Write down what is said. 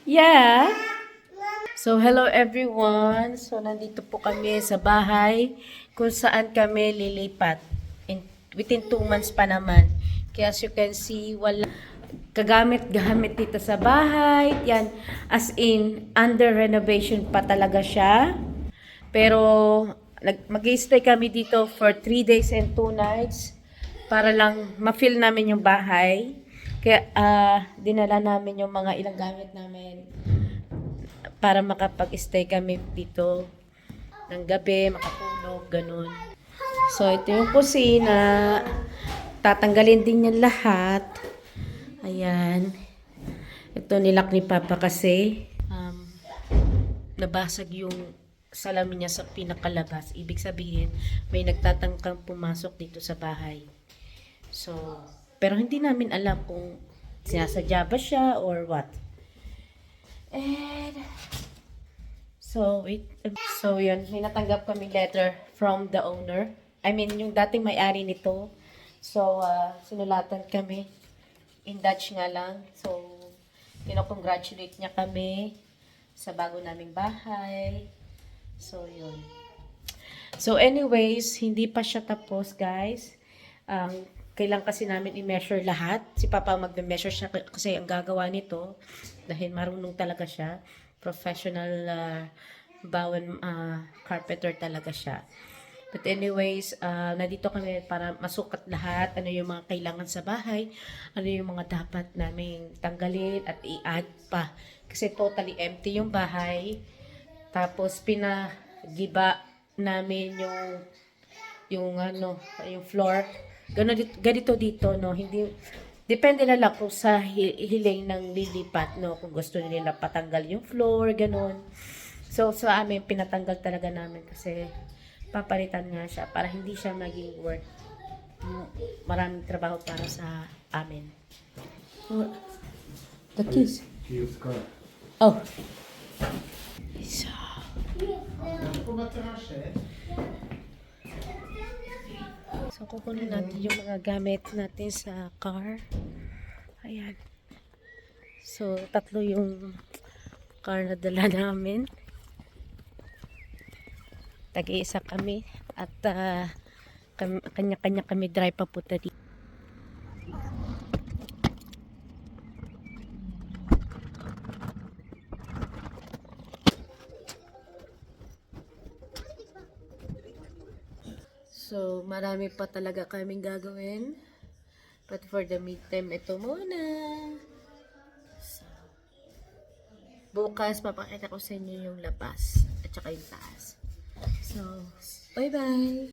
Yeah. So, hello everyone. So, nandito po kami sa bahay kung saan kami lilipat. Within 2 months pa naman. Kaya as you can see, wala kagamit-gamit dito sa bahay. Yan, as in, under renovation pa talaga siya. Pero, mag-stay kami dito for 3 days and 2 nights para lang ma-feel namin yung bahay. Kaya, dinala namin yung mga ilang gamit namin para makapag-stay kami dito ng gabi, makatulog, ganun. So, ito yung kusina. Tatanggalin din yan lahat. Ayan. Ito nilak ni Papa kasi nabasag yung salamin niya sa pinakalabas. Ibig sabihin, may nagtatangkang pumasok dito sa bahay. So, pero hindi namin alam kung sinasadya ba siya or what. And, so yun, may natanggap kami letter from the owner. I mean, yung dating may-ari nito. So, sinulatan kami. In Dutch nga lang. So, congratulate niya kami sa bago naming bahay. So, yun. So, anyways, hindi pa siya tapos, guys. Kailangan kasi namin i-measure lahat. Si Papa magme-measure siya kasi ang gagawa nito dahil marunong talaga siya. Professional bowen carpenter talaga siya. But anyways, nandito kami para masukat lahat. Ano yung mga kailangan sa bahay. Ano yung mga dapat namin tanggalin at i-add pa. Kasi totally empty yung bahay. Tapos pinagiba namin yung floor. Ganito dito, no? Hindi, depende na lang kung sa hiling ng lilipat, no? Kung gusto nila patanggal yung floor, ganun. So, sa amin, pinatanggal talaga namin kasi papalitan nga siya para hindi siya maging work. Maraming trabaho para sa amin. Oh, the keys. Oh. So. So, kukunin natin yung mga gamit natin sa car. Ayan. So, 3 yung car na dala namin. Tag-iisa kami. At kanya-kanya kami drive papunta dito. So, marami pa talaga kaming gagawin. But for the meantime, ito muna. So, bukas, papakita ko sa inyo yung labas at saka yung taas. So, bye-bye!